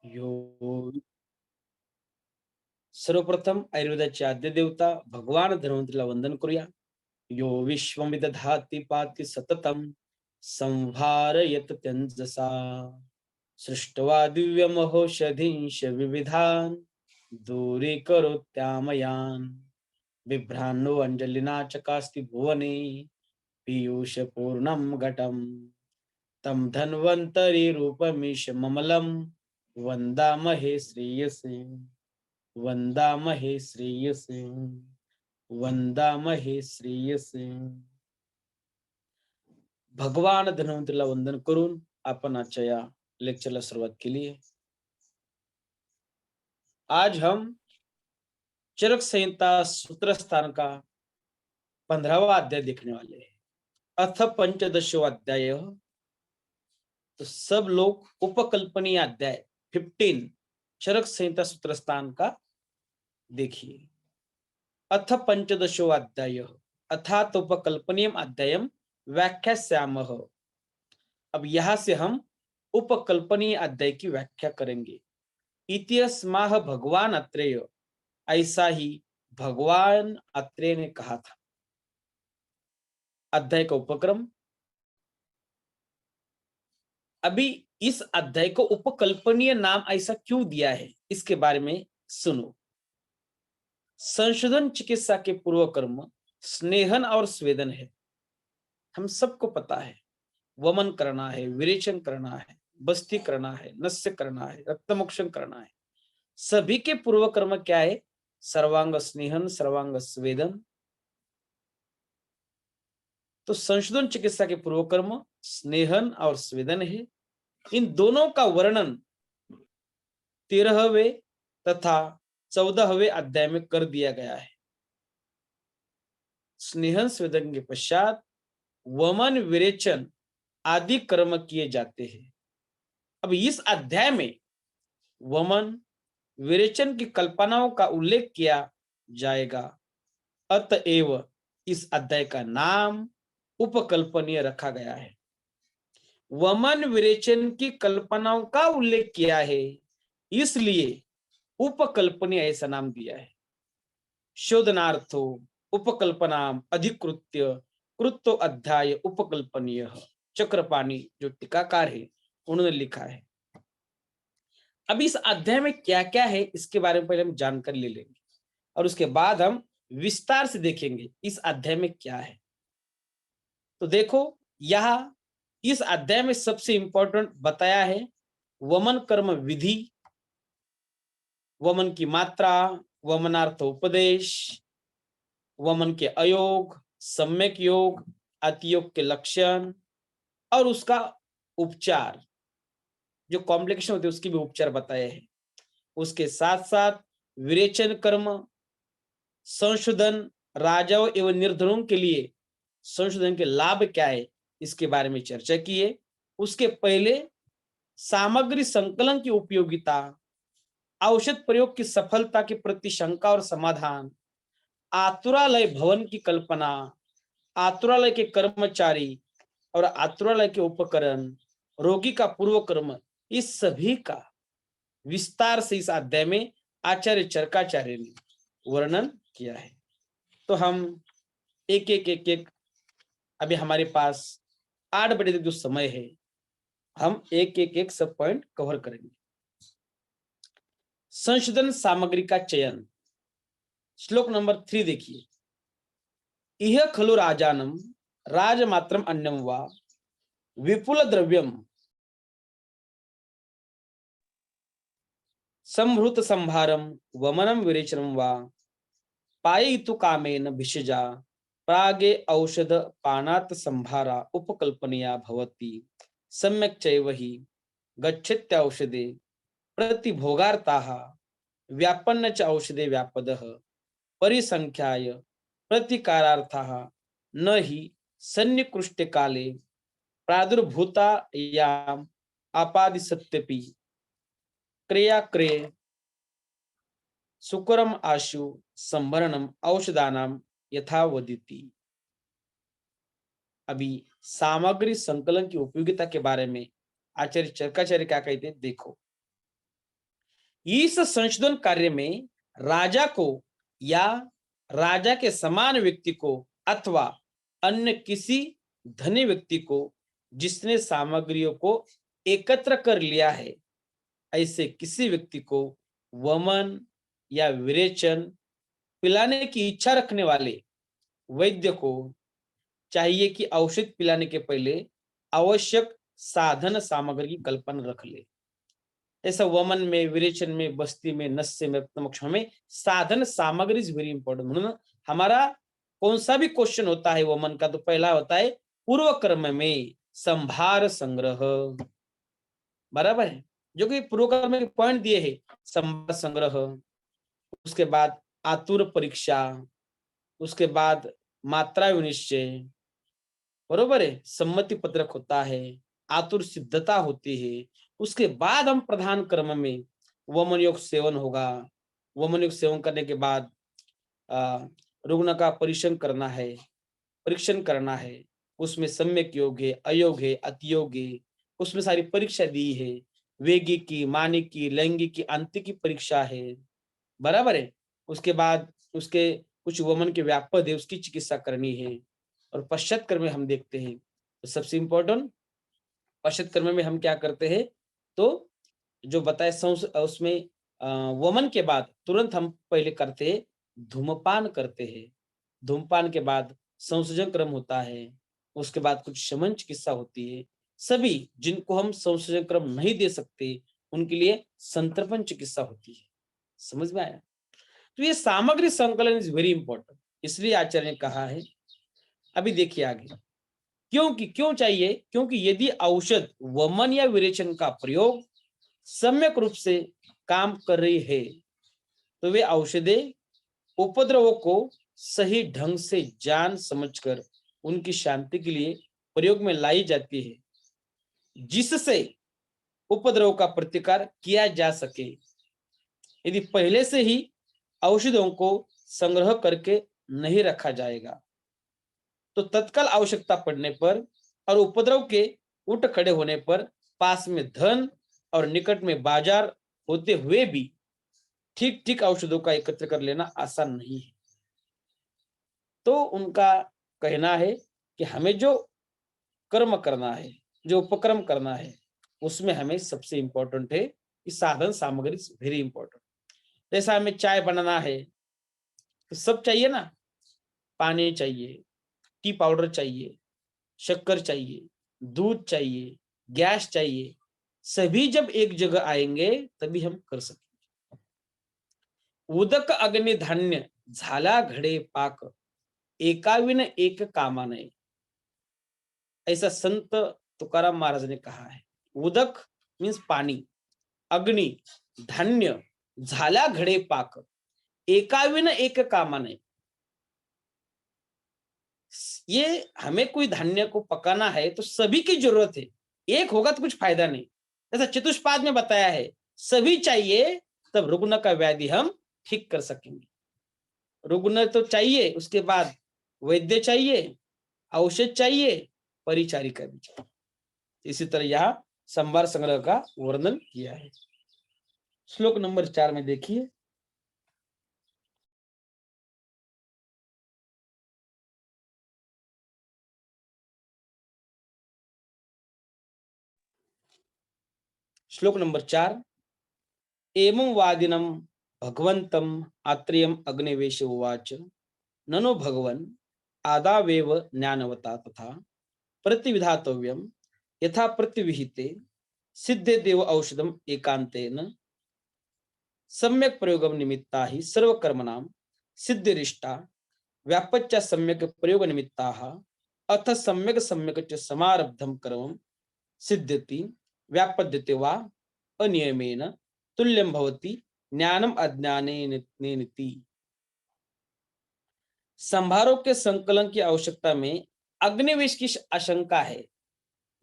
यो सर्वप्रथम आयुर्वेदाचे आद्य देवता भगवान धन्वंतरीला वंदन करूया. यो विश्वं विदधाति पाति सततं संहारयत त्यंजसा सृष्ट्वा दिव्यमहोषधींश विविधान् दूरीकरोत्यामयान् बिभ्रान्नो अंजलिना चकास्ति भुवने पीयूषपूर्णं घटम् तं धन्वन्तरि रूपमीश ममलं वन्दामहे श्रेयसे वंदामहे श्रेयसे वंदामहे श्रेयसे. भगवान धन्वंतरीला वंदन करून आपण आजच्या या लेक्चरला सुरुवात केली आहे. आज हम चरक संहिता सूत्र स्थान का 15वां अध्याय देखने वाले हैं. अथ पंचदशो अध्याय. तो सब लोग उपकल्पनीय अध्याय 15 चरक संहिता सूत्र स्थान का देखिए. अथ पंचदशो अध्याय अर्थात उपकल्पनीय अध्यायम व्याख्यास्यामः. अब यहां से हम उपकल्पनीय अध्याय की व्याख्या करेंगे. इत्यस्माह भगवान अत्रेय, ऐसा ही भगवान अत्रेय ने कहा था. अध्याय का उपक्रम. अभी इस अध्याय को उपकल्पनीय नाम ऐसा क्यों दिया है इसके बारे में सुनो. संशोधन चिकित्सा के पूर्व कर्म स्नेहन और स्वेदन है. हम सबको पता है. वमन करना है, विरेचन करना है, बस्ती करना है, नस्य करना है, रक्तमोक्षण करना है. सभी के पूर्व कर्म क्या है? सर्वांग स्नेहन, सर्वांग स्वेदन. तो संशोधन चिकित्सा के पूर्व कर्म स्नेहन और स्वेदन है. इन दोनों का वर्णन 13वें तथा 14वें अध्याय में कर दिया गया है. स्नेहन स्वेदन के पश्चात वमन विरेचन आदि कर्म किए जाते हैं. अब इस अध्याय में वमन विरेचन की कल्पनाओं का उल्लेख किया जाएगा. अतएव इस अध्याय का नाम उपकल्पनीय रखा गया है. वमन विरेचन की कल्पनाओं का उल्लेख किया है, इसलिए उपकल्पनीय ऐसा नाम दिया है. शोधनार्थो उपकल्पनाम अधिकृत्य कृत्तो अध्याय उपकल्पनीय. चक्रपाणी जो टीकाकार है उन्होंने लिखा है. अब इस अध्याय में क्या क्या है इसके बारे में पहले हम जानकारी ले लेंगे और उसके बाद हम विस्तार से देखेंगे इस अध्याय में क्या है. तो देखो, यह इस अध्याय में सबसे इंपॉर्टेंट बताया है वमन कर्म विधि, वमन की मात्रा, वमनार्थ उपदेश, वमन के अयोग, सम्यक योग, अतियोग के लक्षण और उसका उपचार, जो कॉम्प्लिकेशन होते हैं उसकी भी उपचार बताए हैं. उसके साथ साथ विरेचन कर्म, संशोधन, राजाओं एवं निर्धनों के लिए संशोधन के लाभ क्या है इसके बारे में चर्चा की है. उसके पहले सामग्री संकलन की उपयोगिता, औषध प्रयोग की सफलता के प्रति शंका और समाधान, आतुरालय भवन की कल्पना, आतुरालय के कर्मचारी और आतुरालय के उपकरण, रोगी का पूर्व कर्म, इस सभी का विस्तार से इस अध्याय में आचार्य चरकाचार्य ने वर्णन किया है. तो हम एक एक अभी हमारे पास 8 बजे तक जो समय है, हम एक सब पॉइंट कवर करेंगे. संशोधन सामग्री का चयन. श्लोक नंबर 3 देखिए. इह खलु राजानम राजमात्रम अन्यम वा विपुल द्रव्यम संभृत संभारम वमनम विरेचनम वा पाययितु कामेन भिषजा प्रागे औषध पानात् संभारा उपकल्पनीया भवति सम्यक् चैव हि गच्छत्यौषधे प्रतिभोगार्ताः व्यापन्न च औषधे व्यापदः परिसंख्याय प्रतिकारार्थाः न हि सन्निकृष्टे काले प्रादुर्भूतायाम् आपादिसत्यपि क्रियाक्रय सुकरम आशु संभरणम औषधानाम यथावदिति. अभी सामग्री संकलन की उपयोगिता के बारे में आचार्य चरकाचार्य क्या कहते हैं देखो. इस संशोधन कार्य में राजा को या राजा के समान व्यक्ति को अथवा अन्य किसी धनी व्यक्ति को जिसने सामग्रियों को एकत्र कर लिया है, ऐसे किसी व्यक्ति को वमन या विरेचन पिलाने की इच्छा रखने वाले वैद्य को चाहिए कि औषध पिलाने के पहले आवश्यक साधन सामग्री की कल्पना रख ले। ऐसा वमन में, विरेचन में, बस्ती में, नस्य में, मोक्ष में साधन सामग्री इज वेरी इंपॉर्टेंट। म्हणून हमारा कौन सा भी क्वेश्चन होता है वमन का, तो पहला होता है पूर्व कर्म में संभार संग्रह, बराबर है, जो कि पूर्व कर्म में पॉइंट दिए हैं, संभार संग्रह, उसके बाद आतुर परीक्षा, उसके बाद मात्रा विनिश्चय, बरोबर है, सम्मति पत्रक होता है, आतुर सिद्धता होती है, उसके बाद हम प्रधान कर्म में वमन योग सेवन होगा। वमन योग सेवन करने के बाद रुग्ण का परीक्षण करना है, उसमें सम्यक योग है, अयोग है, अतियोग है, उसमें सारी परीक्षा दी है, वेगिकी, मानिकी, लैंगिकी, आंतिकी परीक्षा है, बराबर है। उसके बाद उसके कुछ वमन के व्यापद है, उसकी चिकित्सा करनी है। और पश्चात कर्म में हम देखते हैं तो सबसे इंपॉर्टेंट पश्चात कर्म में हम क्या करते हैं, तो जो बताए उसमें वमन के बाद तुरंत हम पहले करते हैं धूमपान करते हैं। धूमपान के बाद संसर्जन क्रम होता है, उसके बाद कुछ शमन चिकित्सा होती है। सभी जिनको हम संसर्जन क्रम नहीं दे सकते उनके लिए संतर्पण चिकित्सा होती है। समझ में आया? तो ये सामग्री संकलन इज वेरी इंपॉर्टेंट, इसलिए आचार्य ने कहा है। अभी देखिए आगे, क्यों चाहिए, क्योंकि यदि औषध वमन या विरेचन का प्रयोग सम्यक रूप से काम कर रही है तो वे औषधें उपद्रवों को सही ढंग से जान समझकर उनकी शांति के लिए प्रयोग में लाई जाती है, जिससे उपद्रव का प्रतिकार किया जा सके। यदि पहले से ही औषधों को संग्रह करके नहीं रखा जाएगा तो तत्काल आवश्यकता पड़ने पर और उपद्रव के उठ खड़े होने पर पास में धन और निकट में बाजार होते हुए भी ठीक ठीक औषधों का एकत्र कर लेना आसान नहीं है। तो उनका कहना है कि हमें जो कर्म करना है, जो उपक्रम करना है, उसमें हमें सबसे इंपॉर्टेंट है कि साधन सामग्री वेरी इंपॉर्टेंट। जैसा हमें चाय बनाना है तो सब चाहिए ना, पानी चाहिए, टी पाउडर चाहिए, शक्कर चाहिए, दूध चाहिए, गैस चाहिए, सभी जब एक जगह आएंगे तभी हम कर सकेंगे। उदक अग्नि धान्य झाला घडे पाक, एकाविन एक कामा नये, ऐसा संत तुकाराम महाराज ने कहा है। उदक मीन्स पानी, अग्नि, धान्य, झाला घडे पाक, एकाविन एक कामा नये। ये हमें कोई धान्य को पकाना है तो सभी की जरूरत है, एक होगा तो कुछ फायदा नहीं। जैसा चतुष्पाद में बताया है, सभी चाहिए तब रुग्ण का व्याधि हम ठीक कर सकेंगे। रुग्ण तो चाहिए, उसके बाद वैद्य चाहिए, औषध चाहिए, परिचारिका भी चाहिए। इसी तरह यहाँ संभार संग्रह का वर्णन किया है। श्लोक नंबर 4 में देखिए, श्लोक नंबर 4, एवं वादिनम भगवंतम आत्रेयम अग्निवेश उवाच, ननो भगवन आदावेव ज्ञानवता तथा प्रतिविधातव्यम यथा प्रतिविहिते सिद्धे देव औषधम एकांतेन सम्यक प्रयोगम निमित्ता ही सर्वकर्मणाम सिद्धिरिष्टा व्यापच्च सम्यक प्रयोग निमित्ता अथ सम्यक सम्यक च समारब्धम कर्म सिद्ध्यति व्यापद्यते वा अनियमेन तुल्यं भवति ज्ञानम अज्ञानेनेति। संभारों के संकलन की आवश्यकता में अग्निवेश की आशंका है।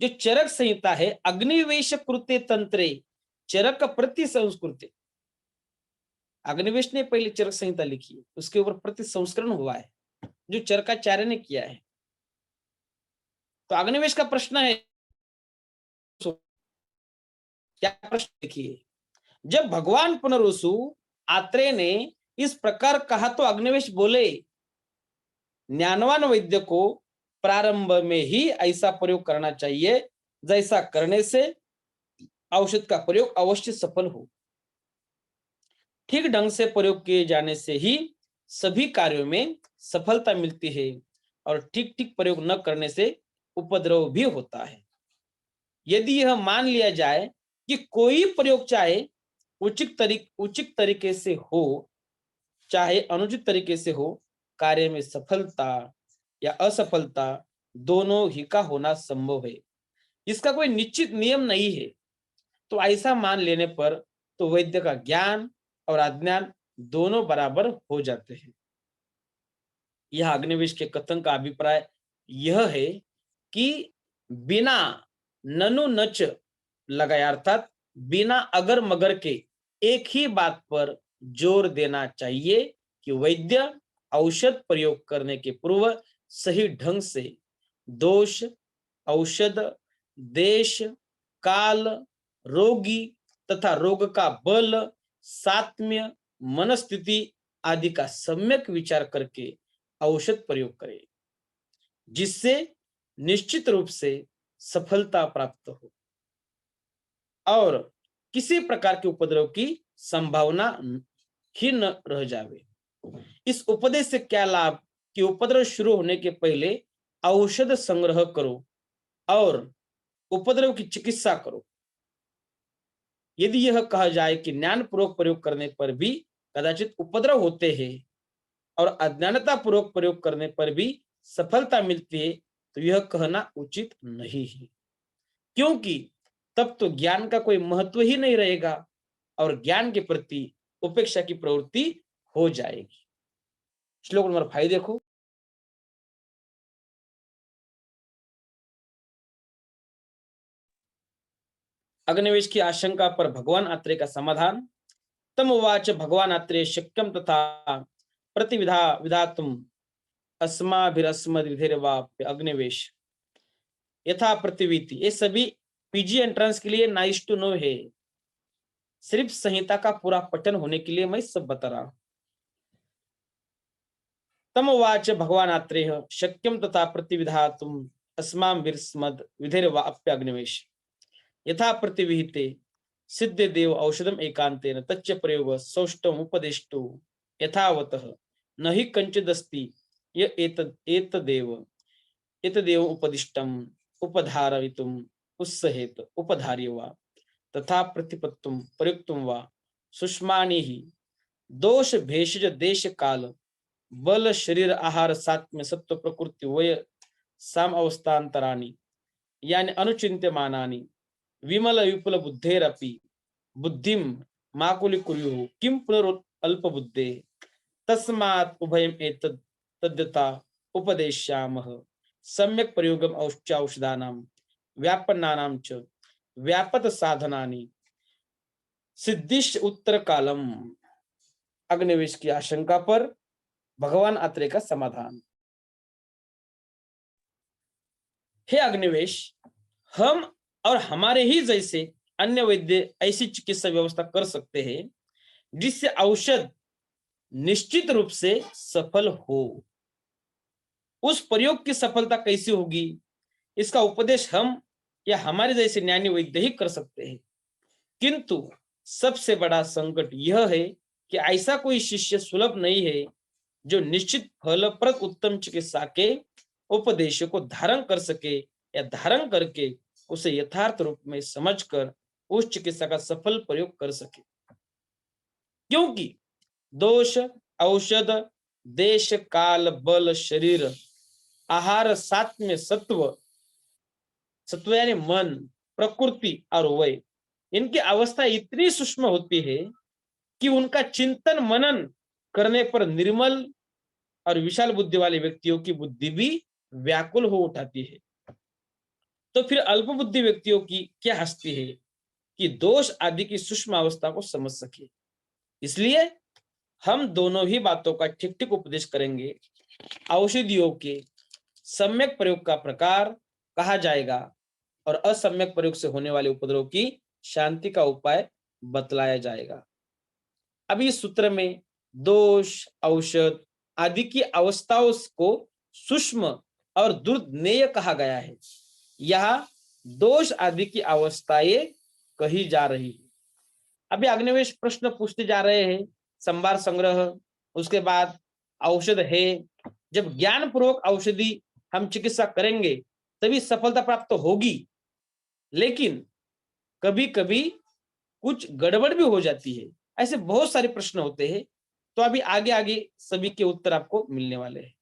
जो चरक संहिता है, अग्निवेश कृते तंत्रे चरक प्रति संस्कृति, अग्निवेश ने पहले चरक संहिता लिखी है, उसके ऊपर प्रति संस्करण हुआ है जो चरकाचार्य ने किया है। तो अग्निवेश का प्रश्न है, क्या प्रश्न देखिए, जब भगवान पुनरुसु आत्रेय ने इस प्रकार कहा तो अग्निवेश बोले, ज्ञानवान वैद्य को प्रारंभ में ही ऐसा प्रयोग करना चाहिए जैसा करने से औषध का प्रयोग अवश्य सफल हो। ठीक ढंग से प्रयोग किए जाने से ही सभी कार्यों में सफलता मिलती है और ठीक ठीक प्रयोग न करने से उपद्रव भी होता है। यदि यह मान लिया जाए कि कोई प्रयोग चाहे उचित तरीके से हो चाहे अनुचित तरीके से हो, कार्य में सफलता या असफलता दोनों ही का होना संभव है। इसका कोई निश्चित नियम नहीं है। तो ऐसा मान लेने पर तो वैद्य का ज्ञान और अज्ञान दोनों बराबर हो जाते हैं। यह अग्निवेश के कथन का अभिप्राय यह है कि बिना ननु नच लगाए, अर्थात बिना अगर मगर के एक ही बात पर जोर देना चाहिए कि वैद्य औषध प्रयोग करने के पूर्व सही ढंग से दोष, औषध, देश, काल, रोगी तथा रोग का बल, सात्म्य, मनस्थिति आदि का सम्यक विचार करके औषध प्रयोग करे, जिससे निश्चित रूप से सफलता प्राप्त हो और किसी प्रकार के उपद्रव की संभावना ही न रह जावे। इस उपदेश से क्या लाभ कि उपद्रव शुरू होने के पहले औषध संग्रह करो और उपद्रव की चिकित्सा करो। यदि यह कहा जाए कि ज्ञान पूर्वक प्रयोग करने पर भी कदाचित उपद्रव होते हैं और अज्ञानता पूर्वक प्रयोग करने पर भी सफलता मिलती है, तो यह कहना उचित नहीं है, क्योंकि तब तो ज्ञान का कोई महत्व ही नहीं रहेगा और ज्ञान के प्रति उपेक्षा की प्रवृत्ति हो जाएगी। श्लोक नंबर 5 देखो। अग्निवेश की आशंका पर भगवान आत्रेय का समाधान। तम उवाच भगवान आत्रेय शक्यम तथा प्रतिविधा विधातुम अस्माभिरस्मद्विधेर्वाप्य अग्निवेश यथा प्रतिवीति। ये सभी पीजी एंट्रेंस के लिए नाइस टू नो है, सिर्फ संहिता का पूरा पठन होने के लिए मैं सब बता रहा हूं। तम उवाच भगवान आत्रेय शक्यम तथा प्रतिविधातुम अस्माभिरस्मद् विधेर्वाप्य अग्निवेश यथा प्रतिविहिते सिद्ध देव औषधम एकांतेन तच्च प्रयोग सौष्टम उपदेष्टो यथावतः न हि कंचिदस्ति य एतदेव उपदिष्टम उपधारयितुम उत्सहेत उपधार्य वा तथा प्रतिपत्तुम प्रयुक्तुम वा सुष्मानि ही दोष भेषज देश काल बल शरीर आहार सात्म्य सत्व प्रकृति वय साम अवस्थांतराणि यानी अनुचिन्त्यमानानि विमल विपुल बुद्धेरपि बुद्धिम माकुली कुर्युः किं पुनरुल्प बुद्धे तस्मात् उभयम् एतद् तद्यथा उपदेश्यामः सम्यक् प्रयोगम औषधानां व्यापन्नानां च व्यापत साधनानि सिद्धिश्च उत्तर कालम। अग्निवेश की आशंका पर भगवान आत्रेय का समाधान। हे अग्निवेश, हम और हमारे ही जैसे अन्य वैद्य ऐसी चिकित्सा व्यवस्था कर सकते हैं जिससे औषध निश्चित रूप से सफल हो। उस प्रयोग की सफलता कैसी होगी, इसका उपदेश हम या हमारे जैसे ज्ञानी वैद्य ही कर सकते हैं। किंतु सबसे बड़ा संकट यह है कि ऐसा कोई शिष्य सुलभ नहीं है जो निश्चित फलप्रद उत्तम चिकित्सा के उपदेशों को धारण कर सके या धारण करके उसे यथार्थ रूप में समझकर उस चिकित्सा का सफल प्रयोग कर सके। क्योंकि दोष, औषध, देश, काल, बल, शरीर, आहार, सात्म्य, सत्व यानी मन, प्रकृति और वय, इनकी अवस्था इतनी सूक्ष्म होती है कि उनका चिंतन मनन करने पर निर्मल और विशाल बुद्धि वाले व्यक्तियों की बुद्धि भी व्याकुल हो उठाती है। तो फिर अल्प बुद्धि व्यक्तियों की क्या हस्ती है कि दोष आदि की सूक्ष्म अवस्था को समझ सके। इसलिए हम दोनों ही बातों का ठीक ठीक उपदेश करेंगे। औषधियों के सम्यक प्रयोग का प्रकार कहा जाएगा और असम्यक प्रयोग से होने वाले उपद्रव की शांति का उपाय बतलाया जाएगा। अब इस सूत्र में दोष, औषध आदि की अवस्थाओं को सूक्ष्म और दुर्ज्ञेय कहा गया है। यहाँ दोष आदि की अवस्थाएं कही जा रही है। अभी अग्निवेश प्रश्न पूछते जा रहे हैं, संभार संग्रह, उसके बाद औषध है। जब ज्ञान पूर्वक औषधि हम चिकित्सा करेंगे तभी सफलता प्राप्त होगी, लेकिन कभी कभी कुछ गड़बड़ भी हो जाती है। ऐसे बहुत सारे प्रश्न होते हैं। तो अभी आगे आगे सभी के उत्तर आपको मिलने वाले हैं।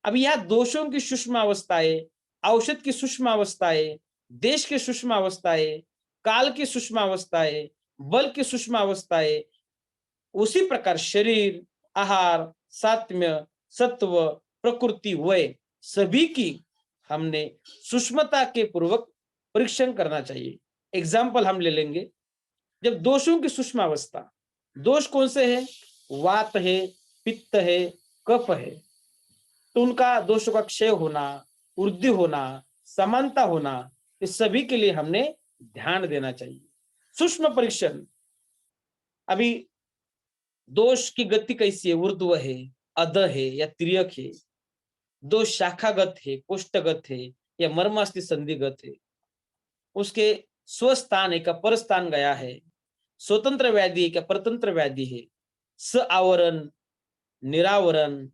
अभी यहाँ दोषों की सूक्ष्म अवस्थाएं, औषध की सूक्ष्म अवस्थाएं, देश की सूक्ष्म अवस्थाएं, काल की सूक्ष्म अवस्थाएं, बल की सूक्ष्म अवस्थाएं, उसी प्रकार शरीर, आहार, सात्म्य, सत्व, प्रकृति, वय, सभी की हमने सूक्ष्मता के पूर्वक परीक्षण करना चाहिए। एग्जाम्पल हम ले लेंगे। जब दोषों की सूक्ष्म अवस्था, दोष कौन से है? वात है, पित्त है, कफ है। तो उनका दोषों का क्षय होना, वृद्धि होना, समानता होना, इस सभी के लिए हमने ध्यान देना चाहिए। सूक्ष्म परीक्षण। अभी दोष की गति कैसी है? ऊर्ध्व है, अध है या तिर्यक है? दोष शाखागत है, कोष्ठगत है या मर्मास्थि संधिगत है? उसके स्वस्थान है का परस्थान गया है? स्वतंत्र व्याधि है क्या परतंत्र व्याधि है? स आवरण, निरावरण,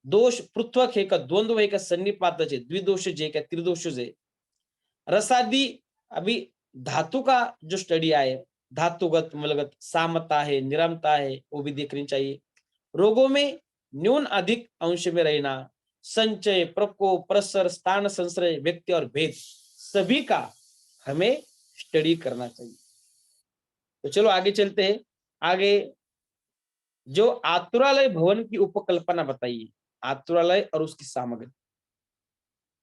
दोष पृथक है का द्वंद्व है का सन्निपात है, द्विदोष है क्या त्रिदोष है? रसादि। अभी धातु का जो स्टडी आए, धातुगत, मलगत, सामता है, निरमता है, वो भी देखनी चाहिए। रोगों में न्यून अधिक अंश में रहना, संचय, प्रकोप, प्रसर, स्थान संश्रय, व्यक्ति और भेद, सभी का हमें स्टडी करना चाहिए। तो चलो आगे चलते हैं। आगे जो आतुरालय भवन की उपकल्पना बताइए। आतुरालय और उसकी सामग्री।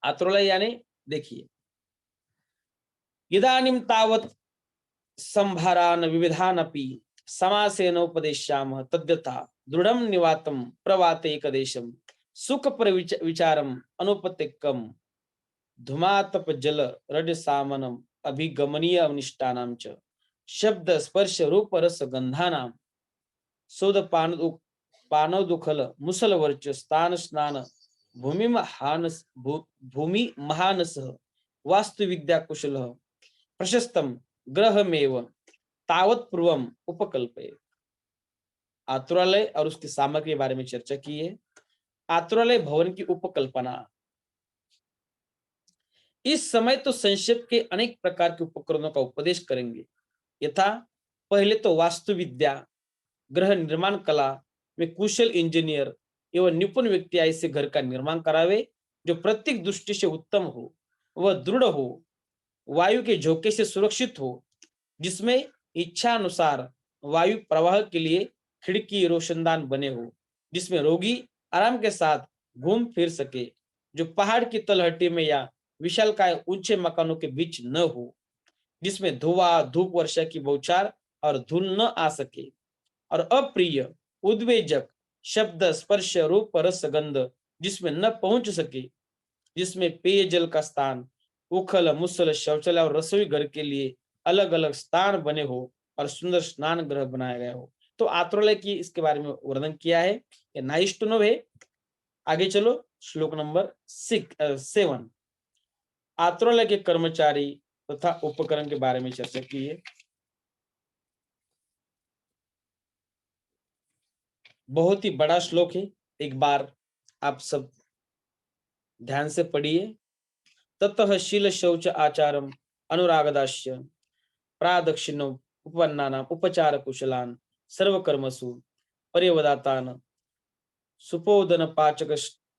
आतुरालय यानी देखिए, इदानीं तावत् संभारान विविधान अपि समासेन उपदेश्यामः तद्यथा दृढ़ं निवातं प्रवाते एकदेशं सुख पर विचारम अनुपतिक्कम धूमातप जल रड सामनम अभिगमनीय अनिष्टानां च शब्द स्पर्श रूप रस गंधानां सोद पानव दुखल मुसल वर्च स्थान स्नान भूमि महानस भूमि महानस वास्तु विद्या कुशल प्रशस्तम ग्रहमेव तावत पूर्वम उपकल्पये। आतुरालय और उसकी सामग्री के बारे में चर्चा की है। आतुरालय भवन की उपकल्पना। इस समय तो संक्षेप के अनेक प्रकार के उपकरणों का उपदेश करेंगे। यथा पहले तो वास्तु विद्या, गृह निर्माण कला में कुशल इंजीनियर एवं निपुण व्यक्ति ऐसे घर का निर्माण करावे जो प्रत्येक दृष्टि से उत्तम हो, वह दृढ़ हो, वायु के झोंके से सुरक्षित हो, जिसमें इच्छा अनुसार वायु प्रवाह के लिए खिड़की रोशनदान बने हो, जिसमें रोगी आराम के साथ घूम फिर सके, जो पहाड़ की तलहटी में या विशालकाय ऊंचे मकानों के बीच न हो, जिसमें धुआं, धूप, वर्षा की बौछार और धूल न आ सके, और अप्रिय, उद्वेजक शब्द, स्पर्श, रूप, रस, गंध जिसमें न पहुंच सके, जिसमें पेयजल का स्थान, उखल, मुसल, शौचालय और रसोई घर के लिए अलग अलग स्थान बने हो और सुंदर स्नान गृह बनाया गया हो। तो आतुरालय की इसके बारे में वर्णन किया है। ये नाइस टू नो है। आगे चलो, श्लोक नंबर 7। आतुरालय के कर्मचारी तथा उपकरण के बारे में चर्चा की है। बहुत ही बड़ा श्लोक है, एक बार आप सब ध्यान से पढ़िए। ततः शील शौच आचारम अनुरागदास्य प्रादक्षिण्य उपपन्नानाम उपचार कुशलान सर्वकर्मसु पर्यवदातान सुपोदन पाचक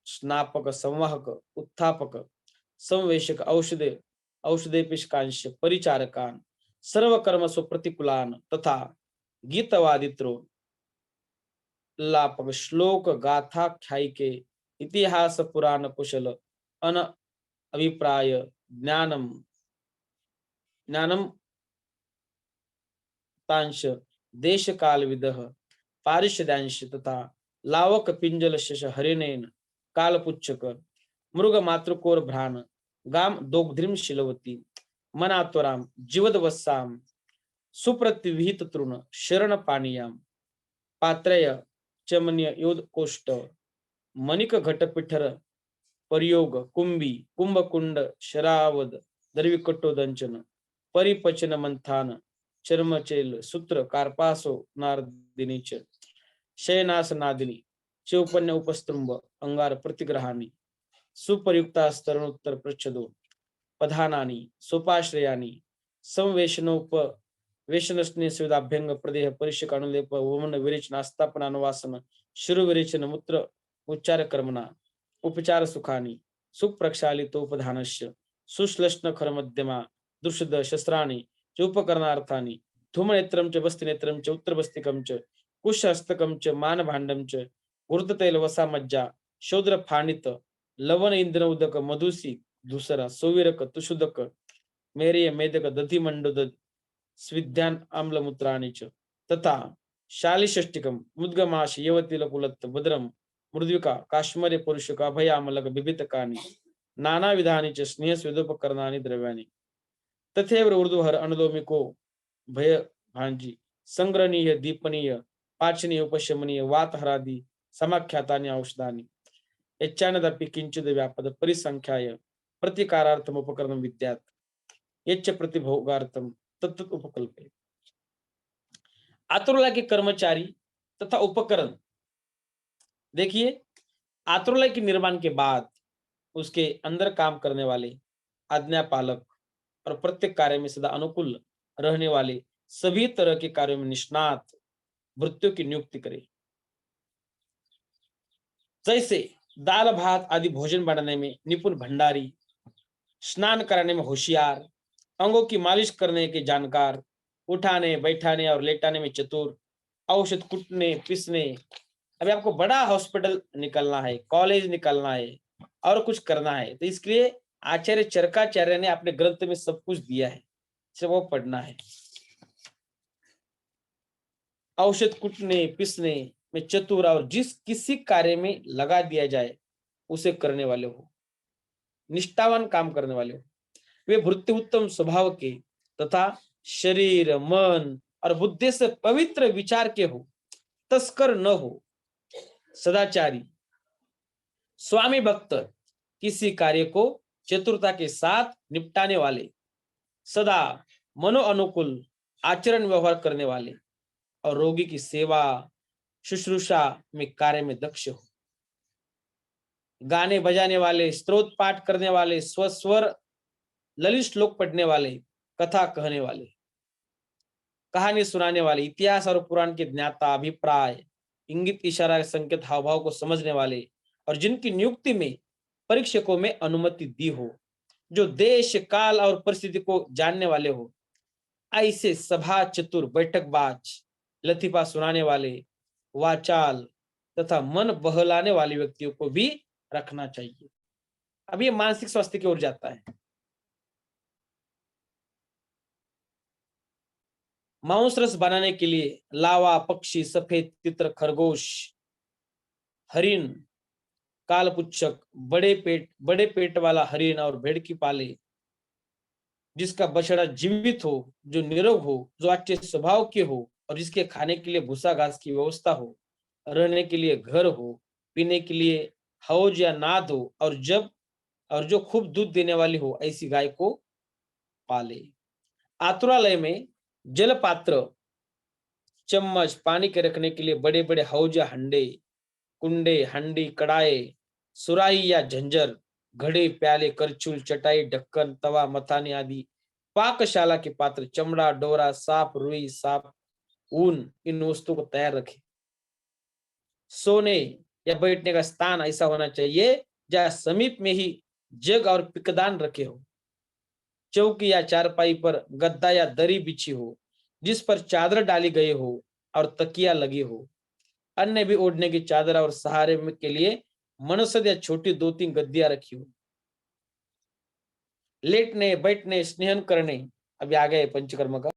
स्नापक संवाहक उत्थापक संवेशक औषधे औषधेपिष्कांश परिचारकान सर्वकर्मसु प्रतिकूलान तथा गीतवादित्रो लापक श्लोक गाथा ख्याय के इतिहास पुराण कुशल अन अभिप्राय ज्ञानम ज्ञानम तांश देश काल विदह पारिषदांश तथा लावक पिंजल शश हरिणेन कालपुच्छक मृग मातृकोर भ्रान गाम दोग्ध्रिम शिलवती मनात्वराम जीवद वत्साम सुप्रतिविहित तृण शरण पानीयाम पात्रय चमन्य योध कोष्ट मणिक घटपिठर परियोग कुंभी कुंभकुंड शरावद दर्विकटोदंचन परिपचन मंथान चर्मचेल सूत्र कार्पासो नारदिनीच शयनास नादिनी चौपन्य उपस्तंभ अंगार प्रतिग्रहानी सुपरयुक्ता स्तरणोत्तर प्रच्छदो पधानानी सोपाश्रयानी संवेशनोप वेशनस्ने सुविधाभ्यंग प्रदेह परिषक अनुलेप वमन विरेचन आस्थापन अनुवासन शिरो विरेचन मूत्र उच्चार कर्मणा उपचार सुखानी सुप्रक्षालितोपधानस्य सुश्लेषण खर मध्यमा दुषद शस्त्राणि चोपकरणार्थानि धूमनेत्रं च बस्तिनेत्रं च उत्तरबस्तिकं च कुशहस्तकं च मानभाण्डं च ऊर्ध्वतैल वसा मज्जा शौद्र फाणित लवण इंद्र उदक मधुसी धूसरा सोविरक तुषुदक मेरिय मेदक दधि मंडोद स्विध्यान आम्लमूत्राणि च तथा शालिषष्टिकं मुद्गमाश यवतिलकुलत् भद्रम मृद्विका काश्मरे पुरुषक अभयामलक बिभितकानि नानाविधानि च स्नेह स्वेदोपकरणानि द्रव्यानि तथैव ऊर्ध्वहर अनुलोमिको भय भांजी संग्रहणीय दीपनीय पाचनीय उपशमनीय वातहरादि समाख्यातानि औषधानि यच्चानदपि किंचिद व्यापद परिसंख्याय प्रतिकारार्थम उपकरणं विद्यात् यच्च प्रतिभोगार्थम तत्त उपकल्पे। आतुरला के कर्मचारी तथा उपकरण, देखिए आतुरला के निर्माण के बाद उसके अंदर काम करने वाले आज्ञा पालक और प्रत्येक कार्य में सदा अनुकूल रहने वाले सभी तरह के कार्यों में निष्णात वृत्तियों की नियुक्ति करे। जैसे दाल भात आदि भोजन बनाने में निपुण भंडारी, स्नान कराने में होशियार, अंगों की मालिश करने के जानकार, उठाने बैठाने और लेटाने में चतुर, औषध कुटने पीसने। अभी आपको बड़ा हॉस्पिटल निकलना है, कॉलेज निकलना है और कुछ करना है, तो इसके लिए आचार्य चरकाचार्य ने अपने ग्रंथ में सब कुछ दिया है, सिर्फ वो पढ़ना है। औषध कुटने पीसने में चतुर और जिस किसी कार्य में लगा दिया जाए उसे करने वाले हो, निष्ठावान काम करने वाले हो। वे वृत्ति उत्तम स्वभाव के तथा शरीर मन और बुद्धि से पवित्र विचार के हो, तस्कर न हो, सदाचारी, स्वामी भक्त, किसी कार्य को चतुरता के साथ निपटाने वाले, सदा मनो अनुकूल आचरण व्यवहार करने वाले और रोगी की सेवा शुश्रूषा में कार्य में दक्ष हो, गाने बजाने वाले, स्तोत्र पाठ करने वाले, स्वस्वर ललित श्लोक पढ़ने वाले, कथा कहने वाले, कहानी सुनाने वाले, इतिहास और पुराण के ज्ञाता, अभिप्राय इंगित इशारा संकेत हावभाव को समझने वाले और जिनकी नियुक्ति में परीक्षकों में अनुमति दी हो, जो देश काल और परिस्थिति को जानने वाले हो, ऐसे सभा चतुर, बैठकबाज, लतीफा सुनाने वाले, वाचाल तथा मन बहलाने वाले व्यक्तियों को भी रखना चाहिए। अब ये मानसिक स्वास्थ्य की ओर जाता है। मांस रस बनाने के लिए लावा, पक्षी, सफेद तितर, खरगोश, हरिण, कालपुच्छक, बड़े पेट वाला हरिण और भेड़ की पाले, जिसका बछड़ा जीवित हो, जो निरोग हो, जो अच्छे स्वभाव के हो और जिसके खाने के लिए भूसा घास की व्यवस्था हो, रहने के लिए घर हो, पीने के लिए हौज या नाद हो और जो खूब दूध देने वाली हो, ऐसी गाय को पाले। आतुरालय में जल पात्र, चम्मच, पानी के रखने के लिए बड़े बड़े हौज या हंडे, कुंडे, हंडी, कड़ाए, सुराही या झंझर, घड़े, प्याले, करछुल, चटाई, ढक्कन, तवा, मथानी आदि पाकशाला के पात्र, चमड़ा, डोरा, साफ, रुई, साफ, ऊन, इन वस्तुओं को तैयार रखे। सोने या बैठने का स्थान ऐसा होना चाहिए जहाँ समीप में ही जग और पिकदान रखे हो। चौकी या चारपाई पर गद्दा या दरी बिछी हो, जिस पर चादर डाली गई हो और तकिया लगी हो। अन्य भी ओढ़ने की चादर और सहारे के लिए मनसद या छोटी 2-3 गद्दियां रखी हो। लेटने बैठने स्नेहन करने, अभी आ गए पंचकर्म का।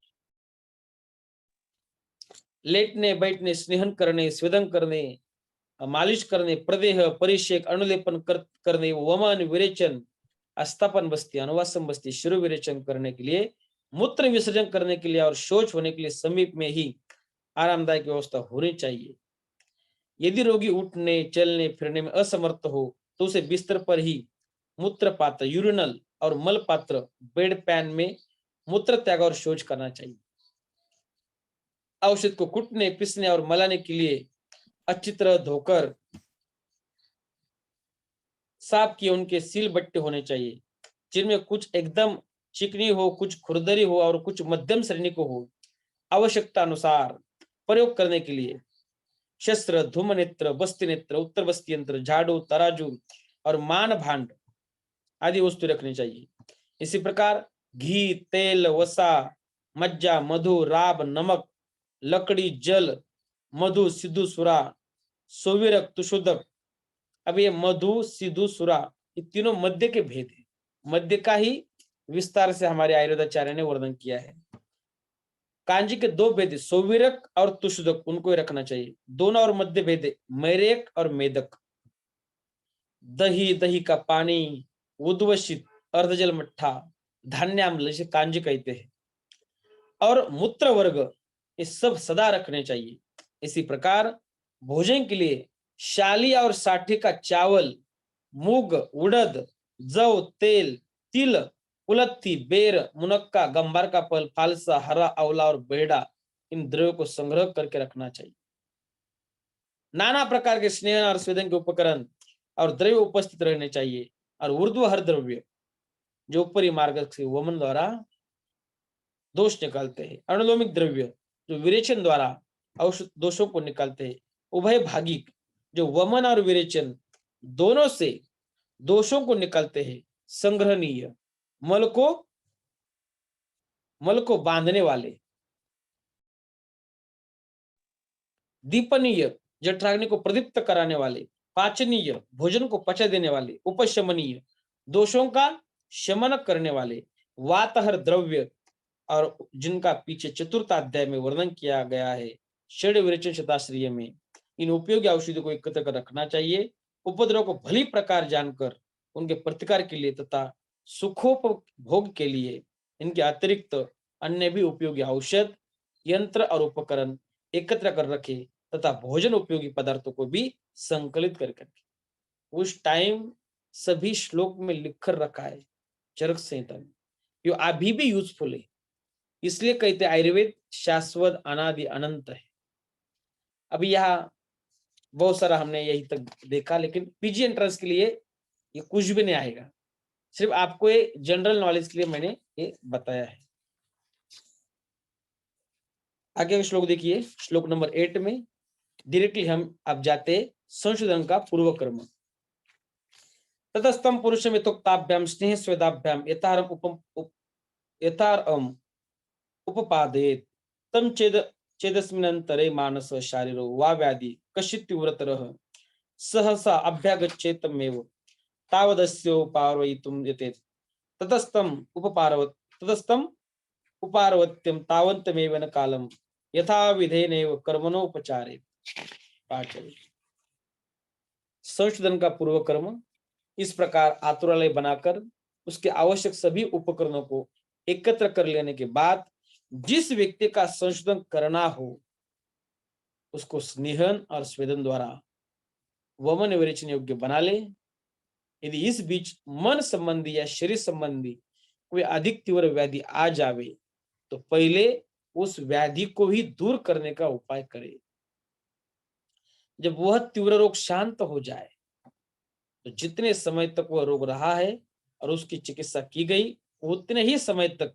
लेटने बैठने स्नेहन करने, स्वेदन करने, मालिश करने, प्रदेह परिषेक अनुलेपन करने, वमन विरेचन, अस्थापन बस्ती, अनुवासम बस्ती, शिरो विरेचन करने के लिए मूत्र विसर्जन करने के लिए और शौच होने के लिए समीप में ही आरामदायक व्यवस्था होनी चाहिए। यदि रोगी उठने, चलने, फिरने में असमर्थ हो तो उसे बिस्तर पर ही मूत्र पात्र, यूरिनल और मल पात्र, बेड पैन में मूत्र त्याग और शौच करना चाहिए। औषध को कुटने, पीसने और मलाने के लिए अच्छी तरह धोकर साफ किए उनके सील बट्टे होने चाहिए, जिनमें कुछ एकदम चिकनी हो, कुछ खुरदरी हो और कुछ मध्यम श्रेणी को हो। आवश्यकता अनुसार प्रयोग करने के लिए शस्त्र, धूम नेत्र, बस्ती नेत्र, उत्तर बस्ती यंत्र, झाड़ू, तराजू और मान भांड आदि वस्तु रखनी चाहिए। इसी प्रकार घी, तेल, वसा, मज्जा, मधु, राब, नमक, लकड़ी, जल, मधु, सिद्धू, सुरा, सोविरक, तुशोदक। अब ये मधु, सिद्धू, सुरा ये तीनों मध्य के भेद है। मध्य का ही विस्तार से हमारे आयुर्वेदाचार्य ने वर्णन किया है। कांजी के दो भेद, सोविरक और तुशोदक, उनको ही रखना चाहिए। दोनों और मध्य भेद, मैरेक और मेदक। दही, दही का पानी, उद्वसित, अर्धजल मट्ठा, धान्याम्ल जिसे कांजी कहते हैं, और मूत्र वर्ग ये सब सदा रखने चाहिए। इसी प्रकार भोजन के लिए शाली और साठी का चावल, मूग, उड़द, जौ, तेल, तिल, कुलत्थी, बेर, मुनक्का, गंबार का फल, फालसा, हरा आंवला और बेड़ा, इन द्रव्यों को संग्रह करके रखना चाहिए। नाना प्रकार के स्नेहन और स्वेदन के उपकरण और द्रव्य उपस्थित रहने चाहिए। और ऊर्ध्वहर द्रव्य जो ऊपरी मार्ग से वमन द्वारा दोष निकालते हैं, अनुलोमिक द्रव्य जो विरेचन द्वारा औषध दोषों को निकालते हैं, उभय भागिक जो वमन और विरेचन दोनों से दोषों को निकालते हैं, संग्रहणीय मल को बांधने वाले, दीपनीय जठराग्नि को प्रदीप्त कराने वाले, पाचनीय भोजन को पचा देने वाले, उपशमनीय दोषों का शमन करने वाले, वातहर द्रव्य और जिनका पीछे चतुर्थ अध्याय में वर्णन किया गया है षड विरेचन शताश्रय में, इन उपयोगी औषधियों को एकत्र कर रखना चाहिए। उपद्रव को भली प्रकार जानकर उनके प्रतिकार के लिए तथा सुखोपभोग के लिए इनके अतिरिक्त अन्य भी उपयोगी औषध, यंत्र और उपकरण एकत्र कर रखे तथा भोजन उपयोगी पदार्थों को भी संकलित करके उस टाइम सभी श्लोक में लिख कर रखा है चरक संहिता में, जो अभी भी यूजफुल है। इसलिए कहते आयुर्वेद शाश्वत, अनादि, अनंत है। अभी यहाँ बहुत सारा हमने यही तक देखा, लेकिन पीजी एंट्रेंस के लिए ये कुछ भी नहीं आएगा, सिर्फ आपको ये जनरल नॉलेज के लिए मैंने ये बताया है। आगे श्लोक देखिए, श्लोक नंबर 8 में डायरेक्टली हम अब जाते संशोधन का पूर्व कर्म। ततस्तम पुरुषम यथोक्ताभ्याम स्नेह स्वेदाभ्याम यथारम उपपादेत तम चेदस्मिनंतरे मानस शारीरो वा व्याधि कश्चित् तीव्रतरः सहसा अभ्यागच्छेतमेव तावदस्योपारयितुं यतेत ततस्तम उपारवत्यम तावन्तमेव न कालम यथा विधेनैव कर्मणोपचारे पाचय। संशोधन का पूर्व कर्म इस प्रकार आतुरालय बनाकर उसके आवश्यक सभी उपकरणों को एकत्र कर लेने के बाद जिस व्यक्ति का संशोधन करना हो उसको स्नेहन और स्वेदन द्वारा वमन विरेचन योग्य बना ले। यदि इस बीच मन संबंधी या शरीर संबंधी कोई अधिक तीव्र व्याधि आ जावे तो पहले उस व्याधि को ही दूर करने का उपाय करे। जब वह तीव्र रोग शांत हो जाए तो जितने समय तक वह रोग रहा है और उसकी चिकित्सा की गई उतने ही समय तक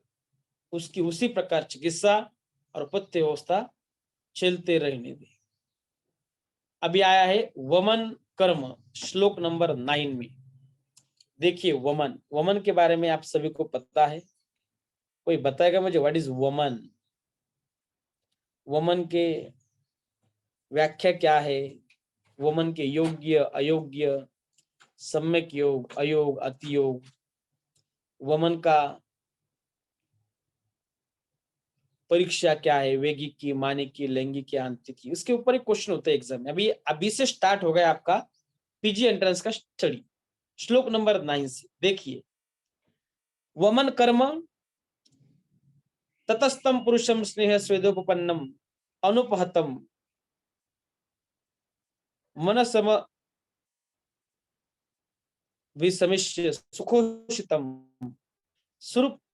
उसकी उसी प्रकार चिकित्सा और पथ्य व्यवस्था चलते रहने दे। अभी आया है वमन कर्म, श्लोक नंबर 9 में देखिए। वमन के बारे में आप सभी को पता है, कोई बताएगा मुझे व्हाट इज वमन? वमन के व्याख्या क्या है? वमन के योग्य, अयोग्य, सम्यक योग, अयोग, अतियोग, वमन का परीक्षा क्या है, वैगिक की, मानिक की, लैंगिक की, आंतरिक की, इसके ऊपर एक क्वेश्चन होता है एग्जाम में। अभी से स्टार्ट हो गया आपका पीजी एंट्रेंस का स्टडी। श्लोक नंबर 9 से देखिए, वमन कर्म ततस्तम पुरुषम स्नेह स्वेदोपन्नम अनुपहतम मनसम विसमिष्य सुखोषितम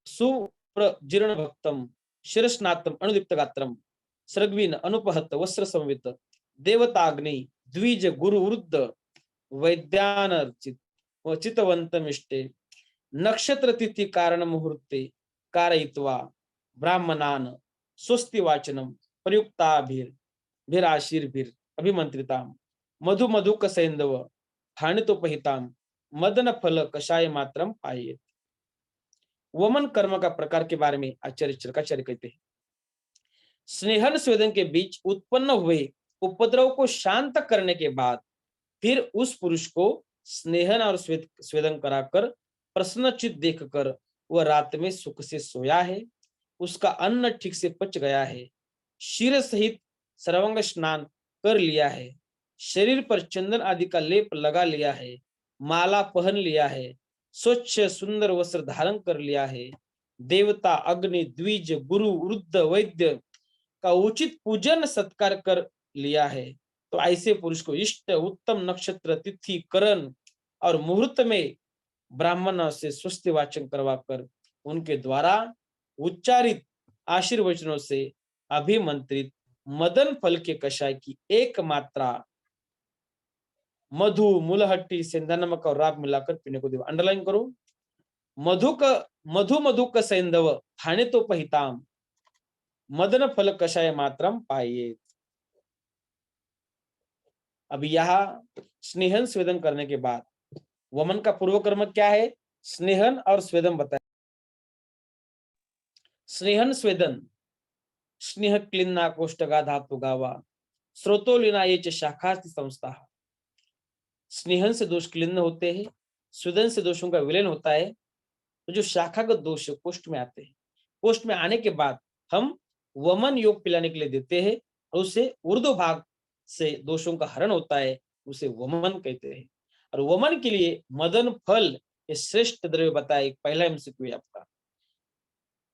सुप्रजीर्ण भक्तम शिरस्नातम अनुदीप्त गात्रम सर्गवीन अनुपहत वस्त्र संवित देवताग्नि द्विज गुरु वृद्ध वैद्यानर्चित चितवंतमिष्टे नक्षत्र तिथि कारण मुहूर्ते कारयित्वा ब्राह्मणान स्वस्ति वाचनम प्रयुक्ताभिर्भिराशीर्भिर अभिमंत्रिताम मधु मधुक सैंधव हानितोपहिताम मदन फल कषाय मात्रम पाये। वमन कर्म का प्रकार के बारे में आचार्य चरकाचार्य कहते हैं, स्नेहन स्वेदन के बीच उत्पन्न हुए उपद्रव को शांत करने के बाद फिर उस पुरुष को स्नेहन और स्वेदन कराकर प्रसन्नचित देखकर वह रात में सुख से सोया है, उसका अन्न ठीक से पच गया है, शीर सहित सर्वांग स्नान कर लिया है, शरीर पर चंदन आदि का लेप लगा लिया है, माला पहन लिया है, स्वच्छ सुंदर वस्त्र धारण कर लिया है, देवता अग्नि द्विज गुरु वृद्ध वैद्य का उचित पूजन सत्कार कर लिया है, तो ऐसे पुरुष को इष्ट उत्तम नक्षत्र तिथि करण और मुहूर्त में ब्राह्मण से स्वस्ति वाचन करवाकर उनके द्वारा उच्चारित आशीर्वचनों से अभिमंत्रित मदन फल के कषाय की एक मात्रा मधु मुलहट्टी सेंधा नमक और राब मिलाकर पीने को देवा। अंडरलाइन करो, मधु मधुक सैंधव हानि तो पहिताम मदन फल कषाय मात्रम पाइये। अब यहाँ स्नेहन स्वेदन करने के बाद वमन का पूर्व कर्म क्या है, स्नेहन और स्वेदन बताया। स्नेहन स्वेदन स्नेह क्लिन्ना कोष्टगा धातु गावा स्रोतोलिना ये च शाखा संस्था। स्नेहन से दोष क्लिन्न होते हैं, स्वेदन से दोषों का विलयन होता है, तो जो शाखागत दोष कोष्ठ में आते हैं, कोष्ठ में आने के बाद हम वमन योग पिलाने के लिए देते हैं और उससे ऊर्ध्व भाग से दोषों का हरण होता है, उसे वमन कहते हैं। और वमन के लिए मदन फल ये श्रेष्ठ द्रव्य बताया। एक पहला एमसीक्यू है आपका,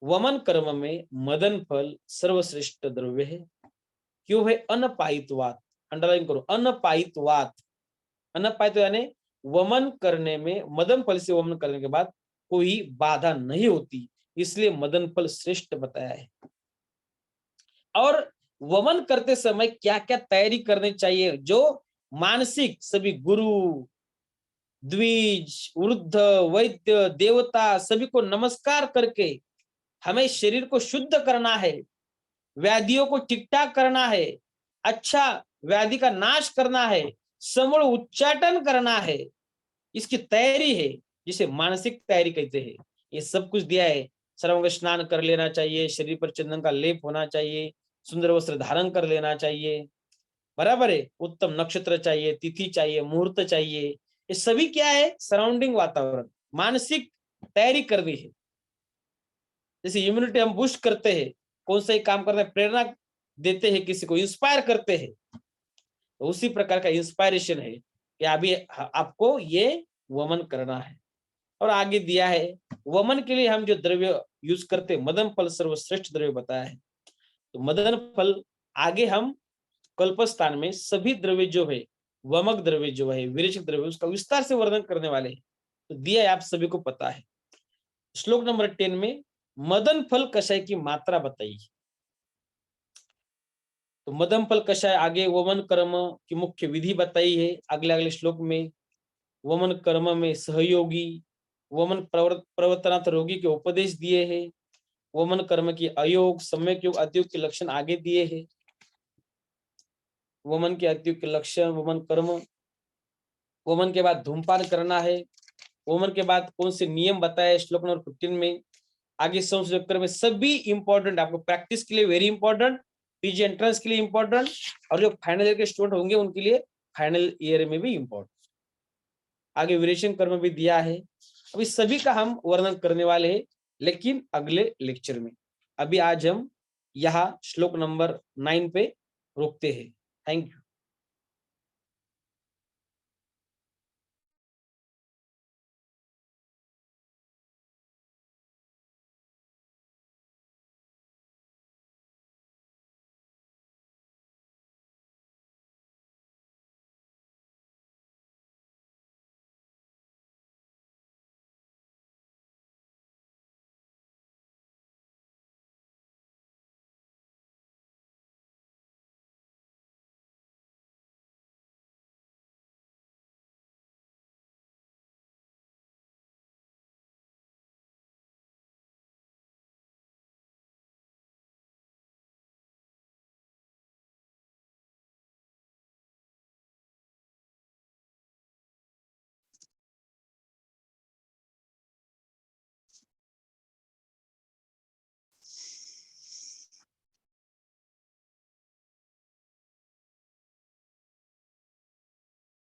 वमन कर्म में मदन फल सर्वश्रेष्ठ द्रव्य है। क्यों है? अनपायित्वात। अंडरलाइन करो, अनपायित्वात। अनपायित यानी वमन करने में, मदन फल से वमन करने के बाद कोई बाधा नहीं होती, इसलिए मदन फल श्रेष्ठ बताया है। और वमन करते समय क्या क्या तैयारी करनी चाहिए, जो मानसिक सभी गुरु द्विज वृद्ध वैद्य देवता सभी को नमस्कार करके हमें शरीर को शुद्ध करना है, व्याधियों को ठीक ठाक करना है, अच्छा व्याधि का नाश करना है, समूल उच्चाटन करना है, इसकी तैयारी है, जिसे मानसिक तैयारी कहते हैं। ये सब कुछ दिया है। सर्वांग स्नान कर लेना चाहिए, शरीर पर चंदन का लेप होना चाहिए, सुंदर वस्त्र धारण कर लेना चाहिए, बराबर है, उत्तम नक्षत्र चाहिए, तिथि चाहिए, मुहूर्त चाहिए, ये सभी क्या है, सराउंडिंग वातावरण, मानसिक तैयारी करनी है। जैसे इम्यूनिटी हम बूस्ट करते हैं, कौन सा ही काम करना है, प्रेरणा देते हैं, किसी को इंस्पायर करते हैं, तो उसी प्रकार का इंस्पायरेशन है कि अभी आपको ये वमन करना है। और आगे दिया है वमन के लिए हम जो द्रव्य यूज करते हैं, मदन फल सर्वश्रेष्ठ द्रव्य बताया है। तो मदन फल आगे हम कल्पस्थान में सभी द्रव्य जो है, वमक द्रव्य जो है, विरेचक द्रव्य, उसका विस्तार से वर्णन करने वाले हैं। तो दिया है, आप सभी को पता है। श्लोक नंबर 10 में मदन फल कषाय की मात्रा बताई। तो मदन फल कषाय आगे वमन कर्म की मुख्य विधि बताई है। अगले अगले श्लोक में वमन कर्म में सहयोगी, वमन प्रवर्तनार्थ रोगी के उपदेश दिए हैं, वमन कर्म की अयोग सम्यक योग अतियोग के लक्षण आगे दिए हैं। वमन के अतियोग के लक्षण, वमन कर्म, वमन के बाद धूमपान करना है, वमन के बाद कौन से नियम बताए श्लोक नंबर 15 में। आगे संस्कृत में सभी इंपॉर्टेंट, आपको प्रैक्टिस के लिए वेरी इंपॉर्टेंट, पीजी एंट्रेंस के लिए इंपॉर्टेंट, और जो फाइनल ईयर के स्टूडेंट होंगे उनके लिए फाइनल ईयर में भी इंपॉर्टेंट। आगे विरेचन कर्म भी दिया है। अभी सभी का हम वर्णन करने वाले हैं, लेकिन अगले लेक्चर में। अभी आज हम यहाँ श्लोक नंबर 9 पे रोकते हैं। Thank you.